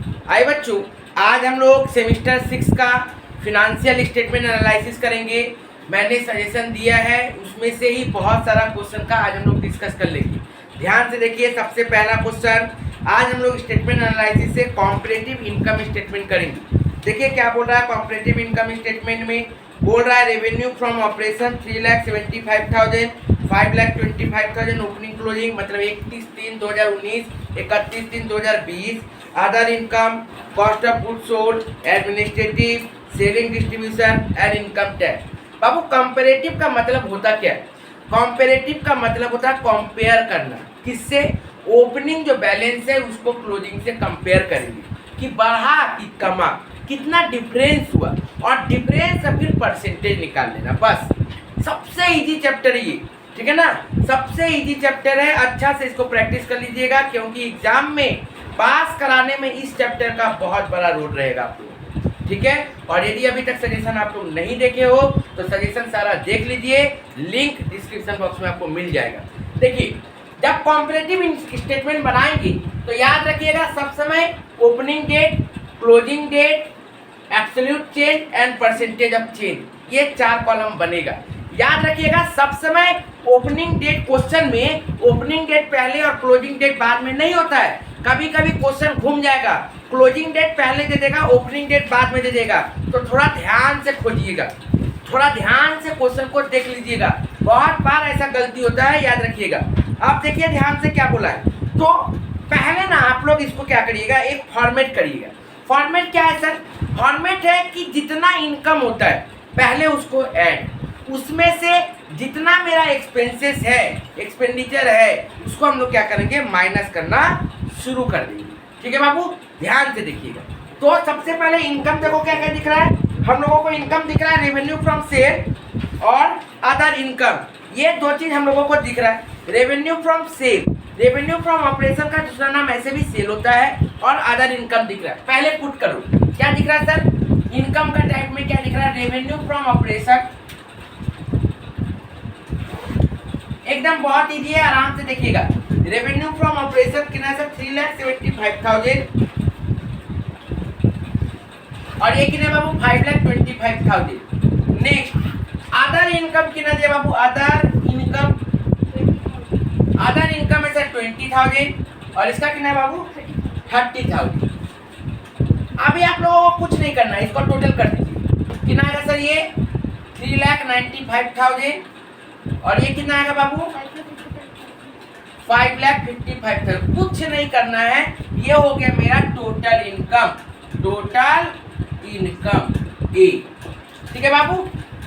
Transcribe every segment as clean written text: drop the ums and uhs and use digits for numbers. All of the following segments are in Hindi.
आए बच्चों, आज हम लोग सेमिस्टर 6 का फिनेंशियल स्टेटमेंट एनालिसिस करेंगे। मैंने सजेशन दिया है, उसमें से ही बहुत सारा क्वेश्चन का आज हम लोग डिस्कस कर लेंगे। ध्यान से देखिए, सबसे पहला क्वेश्चन आज हम लोग स्टेटमेंट एनालिसिस से कॉम्परेटिव इनकम स्टेटमेंट करेंगे। देखिए क्या बोल रहा है कॉम्परेटिव इनकम स्टेटमेंट में, बोल रहा है revenue from operation 3,75,000, 5,25,000 opening closing, मतलब 31/3/2019, 31/3/2020। Other income, cost of goods sold, administrative, selling, distribution and income tax. Babu comparative का मतलब होता क्या है? कंपैरेटिव का मतलब होता है कंपेयर करना। किससे? ओपनिंग जो बैलेंस है उसको क्लोजिंग से कंपेयर करेंगे कि बढ़ा कि कमा, कितना डिफरेंस हुआ, और डिफरेंस से फिर परसेंटेज निकाल लेना। बस सबसे इजी चैप्टर ये, ठीक है ना? सबसे इजी चैप्टर है, अच्छा से इसको प्रैक्टिस कर लीजिएगा, क्योंकि एग्जाम में पास कराने में इस चैप्टर का बहुत बड़ा रोल रहेगा आप लोग, ठीक है? और यदि अभी तक सजेशन आप लोग नहीं देखे हो तो सजेशन सारा देख लीजिए, लिंक डिस्क्रिप्शन बॉक्स में आपको मिल जाएगा। देखिए, जब कॉम्परेटिव स्टेटमेंट बनाएंगे तो याद रखिएगा सब समय opening date, closing date, absolute change and percentage of change, ये 4 कॉलम बनेगा। याद रखिएगा सब समय ओपनिंग डेट, क्वेश्चन में ओपनिंग डेट पहले और क्लोजिंग डेट बाद में नहीं होता है। कभी कभी क्वेश्चन घूम जाएगा, क्लोजिंग डेट पहले दे देगा, ओपनिंग डेट बाद में दे देगा, तो थोड़ा ध्यान से खोजिएगा, थोड़ा ध्यान से क्वेश्चन को देख लीजिएगा। बहुत बार ऐसा गलती होता है, याद रखिएगा। आप देखिए ध्यान से क्या बोला है। तो पहले ना आप लोग इसको क्या करिएगा, एक फॉर्मेट करिएगा। फॉर्मेट क्या है सर? फॉर्मेट है कि जितना इनकम होता है पहले उसको ऐड, उसमें से जितना मेरा एक्सपेंसेस है, एक्सपेंडिचर है, उसको हम लोग क्या करेंगे, माइनस करना शुरू कर देंगे। ठीक है बाबू, ध्यान से देखिएगा। तो सबसे पहले इनकम देखो क्या क्या दिख रहा है हम लोगों को। इनकम दिख रहा है रेवेन्यू फ्रॉम सेल और अदर इनकम, ये दो चीज हम लोगों को दिख रहा है। Revenue from sale, revenue from operation का दूसरा नाम ऐसे भी सेल होता है, और अदर इनकम दिख रहा है। पहले पुट करो, क्या दिख रहा है सर? इनकम का टाइप में क्या दिख रहा है? रेवेन्यू फ्रॉम ऑपरेशन, एकदम बहुत इजी है, आराम से देखिएगा। रेवेन्यू फ्रॉम ऑपरेशन कितना है सर? 3,75,000, और ये कितना बाबू? 5,25,000। नेक्स्ट अदर इनकम कितना है बाबू? अदर इनकम, अदर इनकम है सर 20,000, और इसका कितना है बाबू? 30,000। अभी आप लोगों को कुछ नहीं करना है, इसको टोटल कर दीजिए। कितना आएगा सर? ये 3,95,000, और ये कितना आएगा बाबू? 5,55,000। कुछ नहीं करना है, ये हो गया मेरा टोटल इनकम, टोटल इनकम ए। ठीक है बाबू,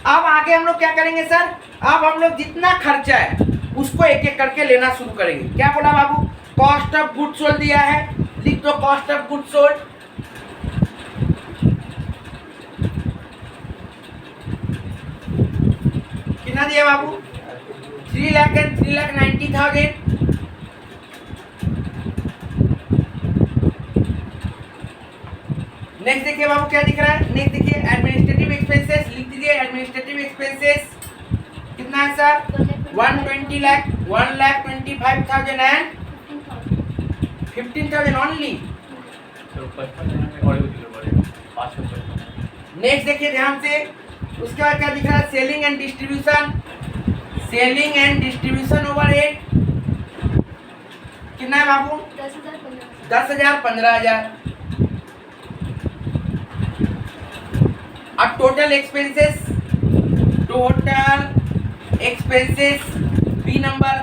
अब आगे हम लोग क्या करेंगे सर? अब हम लोग जितना खर्चा है उसको एक एक करके लेना शुरू करेंगे। क्या बोला बाबू? कॉस्ट ऑफ गुड्स सोल्ड दिया है, लिख दो कॉस्ट ऑफ गुड्स सोल्ड। कितना दिया बाबू? 3,90,000। नेक्स्ट देखिए बाबू क्या दिख रहा है? नेक्स्ट देखिए एडमिनिस्ट्रेटिव एक्सपेंसेस, लिख दीजिए एडमिनिस्ट्रेटिव एक्सपेंसेस कितना है sir? 120 lakh, 1,25,000 and 15,000 only. Next देखिए ध्यान से, उसके बाद क्या दिख रहा है? Selling and distribution, selling and distribution overhead कितना है बाबू? 10,000, 15,000। अब total expenses, total expenses B number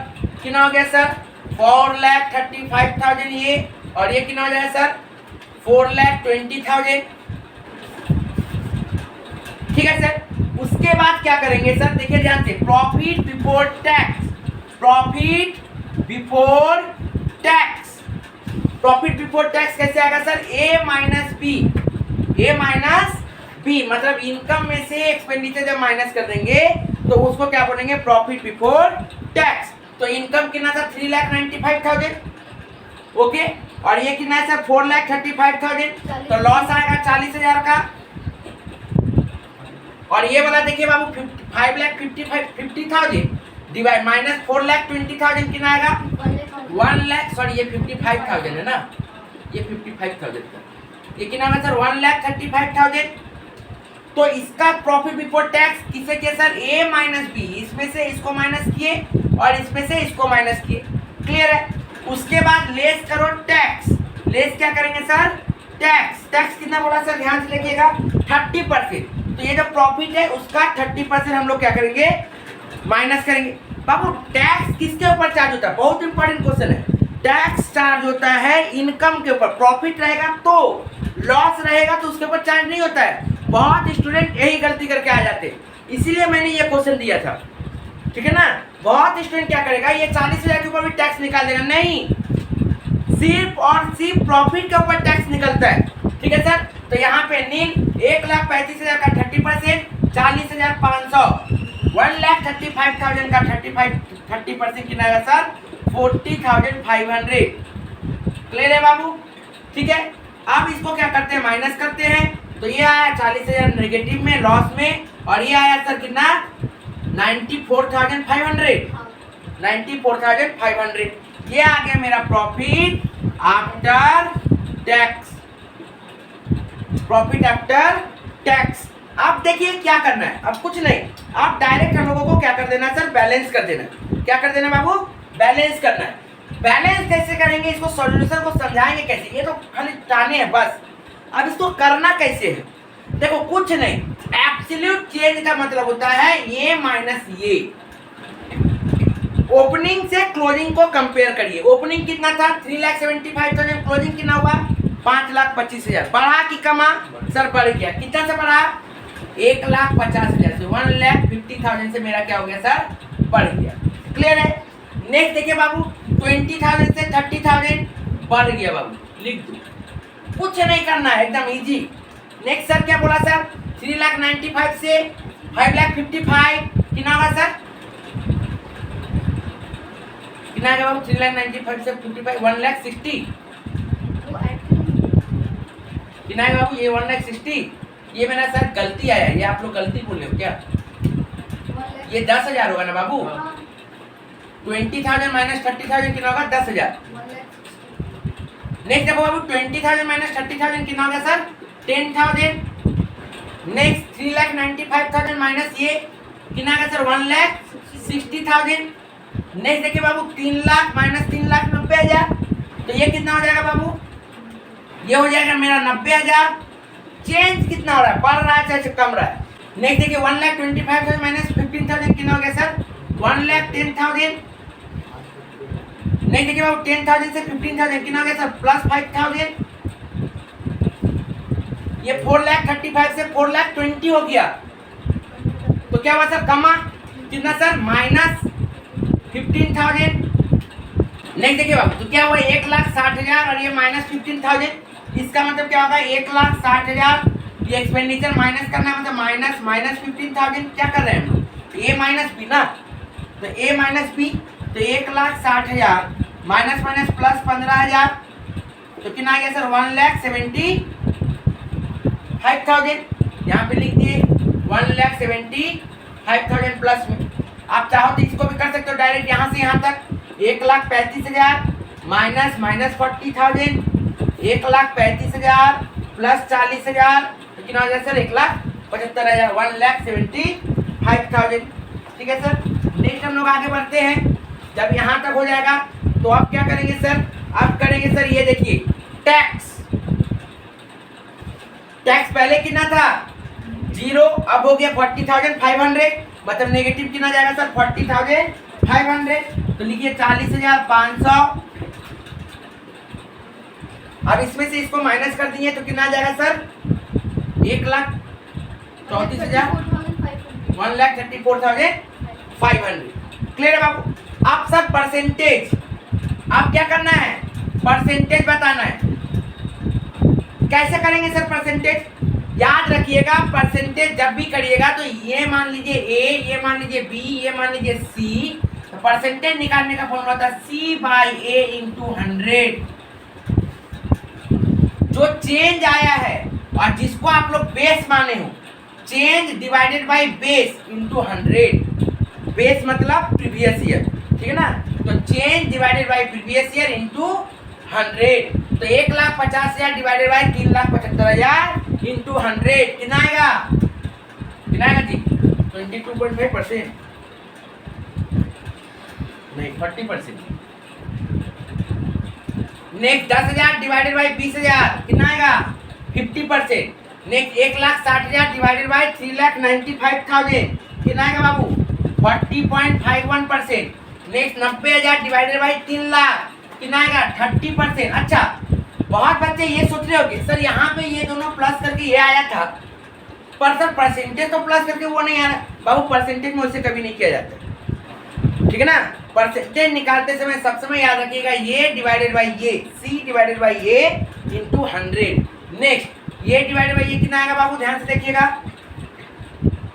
कितना हो गया सर? 4,35,000 ये, और ये कितना हो जाएगा सर? 4,20,000। ठीक है सर, उसके बाद क्या करेंगे सर? देखिए ध्यान से, profit before tax, profit before tax, profit before tax कैसे आएगा सर? ए माइनस बी, ए माइनस बी, मतलब इनकम में से एक्सपेंडिचर जब माइनस कर देंगे तो उसको क्या बोलेंगे? Profit before tax. तो इनकम कितना था? 3,95,000, ओके, और ये कितना है सर? 4,35,000, तो लॉस आएगा 40,000 का। और ये वाला देखिए बाबू 5,50,000 डिवाइड माइनस 4,20,000 कितना आएगा? 1 लाख, सॉरी ये 55,000 है ना, ये 55,000 का, ये कितना होगा सर 1,35,000। तो इसका प्रॉफिट बिफोर टैक्स किसे किया सर, ए माइनस बी, इसमें से इसको माइनस किए और इसमें से इसको माइनस किए। क्लियर है। उसके बाद लेस करो टैक्स। लेस क्या करेंगे सर, टैक्स। टैक्स कितना बोला सर, ध्यान से लिखिएगा 30%। तो ये जो प्रॉफिट है उसका 30% हम लोग क्या करेंगे, माइनस करेंगे। बाबू टैक्स किसके ऊपर चार्ज होता है, बहुत इंपॉर्टेंट क्वेश्चन है। टैक्स चार्ज होता है इनकम के ऊपर। प्रॉफिट रहेगा तो, लॉस रहेगा तो उसके ऊपर चार्ज नहीं होता है। बहुत स्टूडेंट यही गलती करके आ जाते हैं, इसीलिए मैंने ये क्वेश्चन दिया था। ठीक है ना। बहुत स्टूडेंट क्या करेगा, ये 40,000 के ऊपर भी टैक्स निकाल देगा। नहीं, सिर्फ और सिर्फ प्रॉफिट के ऊपर टैक्स निकलता है। ठीक है सर। तो यहाँ पे नील 1,35,000 का 30%, 40,500, 1,35,000 का 30% कितना आएगा सर, 40,500। क्लियर है बाबू। ठीक है। अब इसको क्या करते हैं, माइनस करते हैं। तो ये आया 40,000 नेगेटिव में, लॉस में, और ये आया सर कितना 94,500, 94,500। ये आ गया मेरा profit after tax, profit after tax. अब देखिए क्या करना है, अब कुछ नहीं, आप डायरेक्ट हम लोगों को क्या कर देना सर, बैलेंस कर देना। क्या कर देना बाबू, बैलेंस करना है। बैलेंस कैसे करेंगे, इसको सॉल्यूशन को समझाएंगे कैसे, ये तो खाली टाने हैं बस। अब इसको करना कैसे है, देखो कुछ नहीं, एब्सोल्यूट चेंज का मतलब होता है ये माइनस ये। ओपनिंग से क्लोजिंग को कंपेयर करिए। ओपनिंग कितना था 3,75,000, क्लोजिंग कितना हुआ 5,25,000। बढ़ा कि कमा सर, बढ़ गया। कितना से बढ़ा, 1,50,000 से, 1,50,000 से मेरा क्या हो गया सर, बढ़ गया। क्लियर है। नेक्स्ट देखिए बाबू, 20,000 से 30,000 बढ़ गया बाबू, लिख दो, कुछ नहीं करना है, एकदम इजी। नेक्स्ट सर क्या बोला सर, 3,95,000 से 5,55,000 कितना होगा सर, कितना आएगा बाबू, 3,95,000 से 55 1,60,000 कितना आएगा बाबू, ये 1,60,000। ये मेरा सर गलती आया, ये आप लोग गलती बोल रहे हो क्या, ये 10,000 होगा ना बाबू। 20,000 माइनस 30,000 कितना होगा, 10,000। नेक्स्ट देखो बाबू, 20,000 माइनस 30,000 कितना होगा सर, 10,000। नेक्स्ट 3,95,000 माइनस ये कितना आएगा सर, 1,60,000। नेक्स्ट देखिए बाबू, 3 लाख माइनस 3,90,000, तो ये कितना हो जाएगा बाबू, ये हो जाएगा मेरा 90,000। चेंज कितना हो रहा है, बढ़ रहा है चाहे कम रहा है। नेक्स्ट देखिए 1,25,000 माइनस 15,000 कितना हो गया सर, 1,10,000। नेक्स्ट देखिए बाबू, 10,000 से 15,000 कितना हो गया सर, प्लस 5,000। ये 4,35,000 से 4,20,000 हो गया। तो क्या हुआ सर, कमा कितना सर, माइनस 15,000। नेक्स्ट देखिए बाबू, तो क्या हुआ 1,60,000 और ये माइनस 15,000। इसका मतलब क्या होगा, 1,60,000, ये एक्सपेंडिचर माइनस करना है, मतलब माइनस माइनस 15,000। क्या कर रहे हैं हम, ए माइनस बी ना, तो ए माइनस बी, तो 1,60,000 माइनस माइनस प्लस 15,000, तो कितना आ गया सर, 1,75,000। यहाँ पे लिख दिए 1,75,000 प्लस में। आप चाहो तो इसको भी कर सकते हो डायरेक्ट, यहाँ से यहाँ तक 1,35,000 माइनस माइनस 40,000, 1,35,000 प्लस 40,000, तो कितना हो जाए सर, 1,75,000, 1,75,000। ठीक है सर। नेक्स्ट हम लोग आगे बढ़ते हैं। जब यहाँ तक हो जाएगा तो आप क्या करेंगे सर, आप करेंगे सर, ये देखिए टैक्स। टैक्स पहले कितना था 0, अब हो गया 40,500, मतलब नेगेटिव कितना जाएगा सर, 40,500। तो लिखिए 40,500। अब इसमें से इसको माइनस कर दिए तो कितना आ जाएगा सर, 1,34,000, 1,34,500। क्लियर है बाबू। अब सर परसेंटेज, अब क्या करना है, परसेंटेज बताना है। कैसे करेंगे सर परसेंटेज, याद रखिएगा परसेंटेज जब भी करिएगा तो ये मान लीजिए ए, ये मान लीजिए बी, ये मान लीजिए सी, तो परसेंटेज निकालने का फॉर्मूला होता है C/A × 100। जो चेंज आया है और जिसको आप लोग बेस माने हो, change divided by base into 100। Base मतलब प्रीवियस ईयर, ठीक है ना, तो change divided by previous year into 100। तो 1,50,000 डिवाइडेड बाय 3,50,000 1,75,000 इंटू 100 कितना आएगा जी 22.5%, नहीं 40%। नेक्स्ट 10,000 डिवाइडेड बाई 20,000 कितना आएगा 50%। नेक्स्ट 1,60,000 डिवाइडेड बाई 3,95,000 कितना आएगा बाबू 40.51%। नेक्स्ट 90,000 डिवाइडेड बाई 3 लाख कितना आएगा 30%। अच्छा, बहुत बच्चे ये सोच रहे होंगे सर यहाँ पे ये दोनों प्लस करके ये आया था, पर सर परसेंटेज तो प्लस करके वो नहीं आ रहा। बाबू परसेंटेज में उससे कभी नहीं किया जाता, ठीक है ना। परसेंटेज निकालते समय सब समय याद रखिएगा ये डिवाइडेड बाई ये, सी डिवाइडेड बाई ये इंटू 100। नेक्स्ट ये डिवाइडेड बाई ये कितना आएगा बाबू, ध्यान से देखिएगा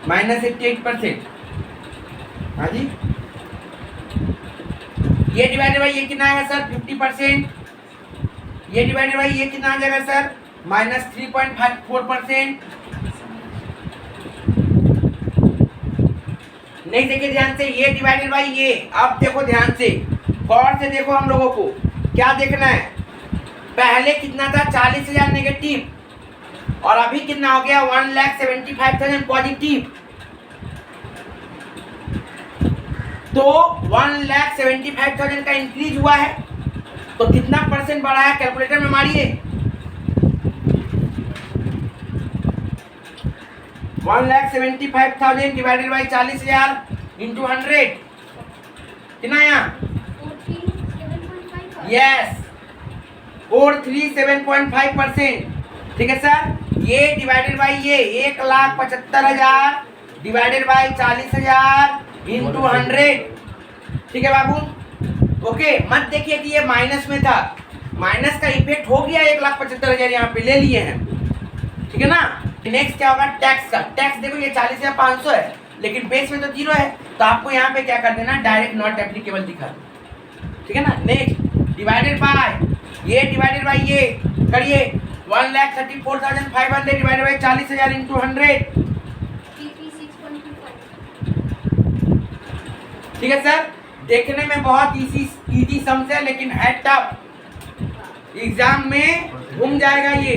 -88%। हाँ जी, ये डिवाइडेड बाई ये कितना आएगा सर 50%। ये डिवाइडेड बाई ये कितना आ जाएगा सर -3.54%। नेक्स्ट देखिए ध्यान से, ये डिवाइडेड बाई ये। अब देखो ध्यान से, गौर से देखो, हम लोगों को क्या देखना है, पहले कितना था 40,000 नेगेटिव और अभी कितना हो गया 1,75,000 पॉजिटिव। तो 1,75,000 का इंक्रीज हुआ है, तो कितना परसेंट बढ़ा है कैलकुलेटर में मारिए। 1,75,000 डिवाइडेड बाई 40,000 इंटू 100 कितना आया, यस 437.5%। ठीक है सर, ये डिवाइडेड बाई ये 1,75,000 डिवाइडेड बाई 40,000 इंटू 100। ठीक है बाबू, ओके। मत देखिए कि ये माइनस में था, माइनस का इफेक्ट हो गया 1,75,000 यहाँ पे ले लिए हैं, ठीक है ना। नेक्स्ट क्या होगा, टैक्स का। टैक्स देखो ये 40,500 है, लेकिन बेस में तो 0 है, तो आपको यहाँ पे क्या कर देना, डायरेक्ट नॉट एप्लीकेबल दिखा दो, ठीक है ना। नेक्स्ट डिवाइडेड बाय ये डिवाइडेड बाय ये करिए 1,34,500 डिवाइडेड बाय 40,000 इंटू 100। ठीक है सर, देखने में बहुत इजी सम्स है, लेकिन है टफ, एग्जाम में घूम जाएगा ये,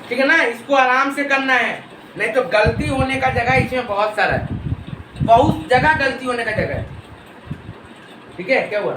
ठीक है ना। इसको आराम से करना है, नहीं तो गलती होने का जगह इसमें बहुत सारा है, बहुत जगह गलती होने का जगह है। ठीक है, क्या हुआ?